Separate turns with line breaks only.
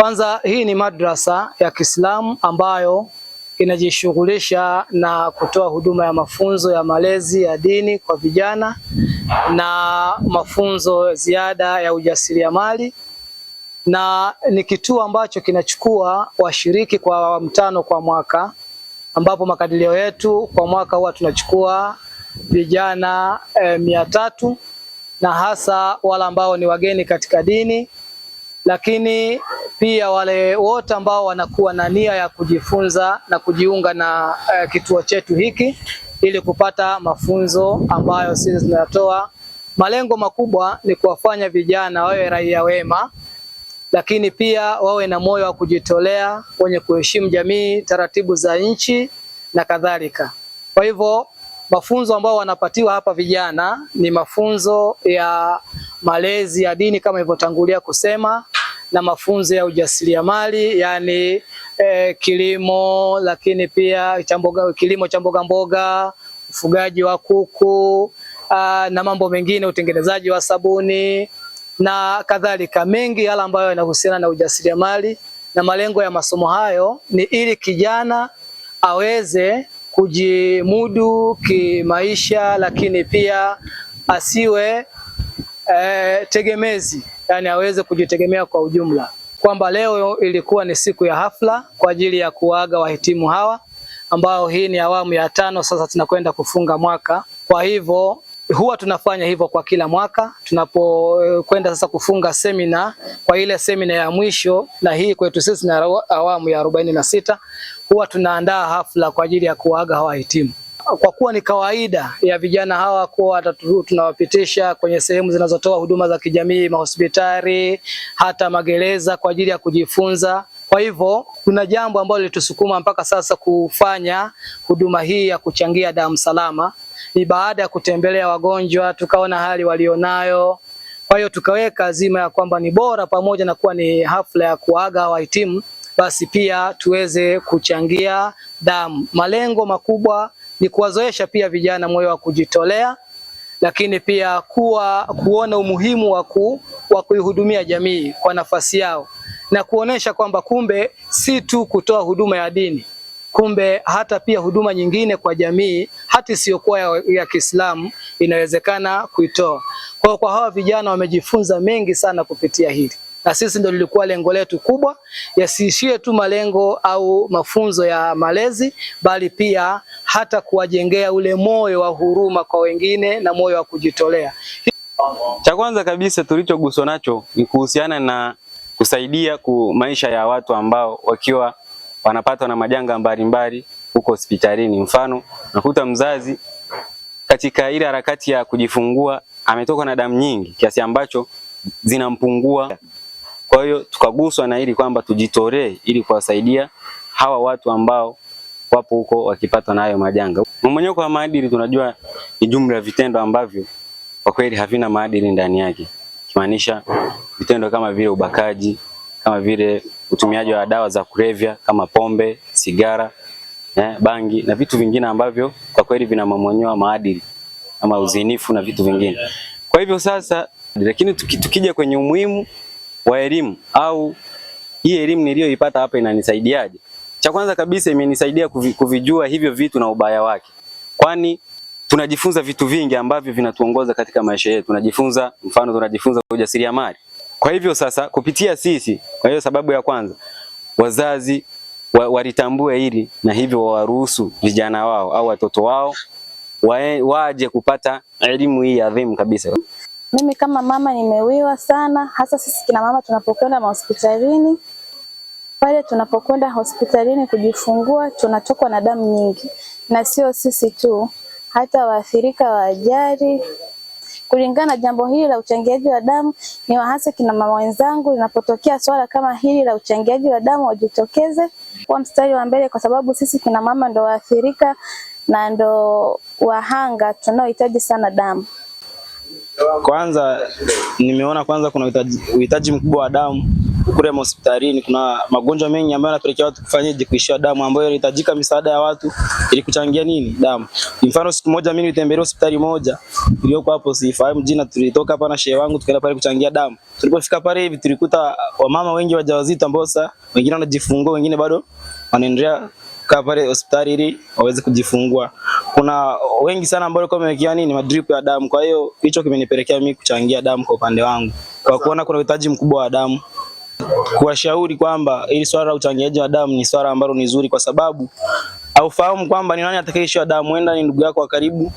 Kwanza, hii ni madrasa ya Kiislamu ambayo inajishughulisha na kutoa huduma ya mafunzo ya malezi ya dini kwa vijana na mafunzo ziada ya ujasiriamali, na ni kituo ambacho kinachukua washiriki kwa awamu 5 kwa mwaka, ambapo makadirio yetu kwa mwaka huwa tunachukua vijana 300, na hasa wale ambao ni wageni katika dini, lakini pia wale wote ambao wanakuwa na nia ya kujifunza na kujiunga na kituo chetu hiki ili kupata mafunzo ambayo sisi tunatoa. Malengo makubwa ni kuwafanya vijana wawe raia wema, lakini pia wawe na moyo wa kujitolea, wenye kuheshimu jamii, taratibu za nchi na kadhalika. Kwa hivyo mafunzo ambao wanapatiwa hapa vijana ni mafunzo ya malezi ya dini kama ilivyotangulia kusema, na mafunzo ya ujasiriamali, yani kilimo, lakini pia kilimo cha mboga mboga, ufugaji wa kuku, na mambo mengine, utengenezaji wa sabuni na kadhalika, mengi yale ambayo yanahusiana na ujasiriamali. Na malengo ya masomo hayo ni ili kijana aweze kujimudu kimaisha, lakini pia asiwe tegemezi, yani aweze kujitegemea kwa ujumla. Kwamba leo ilikuwa ni siku ya hafla kwa ajili ya kuaga wahitimu hawa ambao hii ni awamu ya 5, sasa tunakwenda kufunga mwaka. Kwa hivyo huwa tunafanya hivyo kwa kila mwaka tunapokwenda sasa kufunga semina, kwa ile semina ya mwisho, na hii kwetu sisi na awamu ya 46, huwa tunaandaa hafla kwa ajili ya kuaga hawa wahitimu. Kwa kuwa ni kawaida ya vijana hawa kuwa tunawapitisha kwenye sehemu zinazotoa huduma za kijamii, mahospitali, hata magereza kwa ajili ya kujifunza. Kwa hivyo kuna jambo ambalo litusukuma mpaka sasa kufanya huduma hii ya kuchangia damu salama. Ni baada ya kutembelea wagonjwa, tukaona hali walionayo. Kwa hiyo tukaweka azima ya kwamba ni bora, pamoja na kuwa ni hafla ya kuaga wahitimu, basi pia tuweze kuchangia damu. Malengo makubwa ni kuwazoesha pia vijana moyo wa kujitolea, lakini pia kuona umuhimu wa kuihudumia jamii kwa nafasi yao, na kuonesha kwamba kumbe si tu kutoa huduma ya dini, kumbe hata pia huduma nyingine kwa jamii hata isiyokuwa ya Kiislamu inawezekana kuitoa. Kwa hawa vijana wamejifunza mengi sana kupitia hili, na sisi ndio lilikuwa lengo letu kubwa, yasiishie tu malengo au mafunzo ya malezi, bali pia hata kuwajengea ule moyo wa huruma kwa wengine na moyo wa kujitolea.
Cha kwanza kabisa tulichoguswa nacho ni kuhusiana na kusaidia maisha ya watu ambao wakiwa wanapatwa na majanga mbalimbali huko hospitalini. Mfano, nakuta mzazi katika ile harakati ya kujifungua ametoka na damu nyingi kiasi ambacho zinampungua. Kwa hiyo tukaguswa na hili kwamba tujitolee ili kuwasaidia hawa watu ambao wapo huko wakipatwa na hayo majanga. Mmonyoko wa maadili tunajua ni jumla ya vitendo ambavyo kwa kweli havina maadili ndani yake. Kimaanisha vitendo kama vile ubakaji, kama vile utumiaji wa dawa za kulevya kama pombe, sigara, bangi na vitu vingine ambavyo kwa kweli vina mamonyoa maadili kama uzinifu na vitu vingine. Kwa hivyo sasa, lakini tukija kwenye umuhimu wa elimu au hii elimu niliyoipata hapa inanisaidiaje? Cha kwanza kabisa imenisaidia kuvijua hivyo vitu na ubaya wake. Kwani tunajifunza vitu vingi ambavyo vinatuongoza katika maisha yetu. Tunajifunza ujasiriamali. Kwa hivyo sasa kupitia sisi, kwa hiyo sababu ya kwanza wazazi walitambue hili na hivyo waruhusu vijana wao au watoto wao waje kupata elimu hii adhimu kabisa.
Mimi kama mama nimewiwa sana, hasa sisi kina mama tunapokwenda hospitalini. Pale tunapokwenda hospitalini kujifungua tunatokwa na damu nyingi, na sio sisi tu, hata waathirika wa ajali. Kulingana na jambo hili la uchangiaji wa damu, ni wahasa kina mama wenzangu, linapotokea swala kama hili la uchangiaji wa damu wajitokeze kwa mstari wa mbele, kwa sababu sisi kina mama ndo waathirika na ndo wahanga tunaohitaji sana damu.
Kwanza nimeona kuna uhitaji mkubwa wa damu kule hospitalini kuna magonjwa mengi ambayo yanapelekea watu kufanyaje kuishiwa damu, ambayo inahitajika misaada ya watu ili kuchangia nini damu. Mfano siku moja mimi nilitembelea hospitali moja iliyoko hapo sifahamu jina, tulitoka hapa na shehe wangu tukaenda pale kuchangia damu. Tulipofika pale hivi tulikuta wamama wengi wajawazito ambao sasa wengine wanajifungua, wengine bado wanaendelea kaa pale hospitali ili waweze kujifungua. Kuna wengi sana ambao walikuwa wamewekea nini madrip ya damu. Kwa hiyo hicho kimenipelekea mimi kuchangia damu kwa upande wangu, kwa kuona kuna uhitaji mkubwa wa damu. Kuwashauri kwamba ili swala la uchangiaji wa damu ni swala ambalo ni zuri, kwa sababu haufahamu kwamba ni nani atakayeishiwa damu. Huenda ni ndugu yako wa karibu,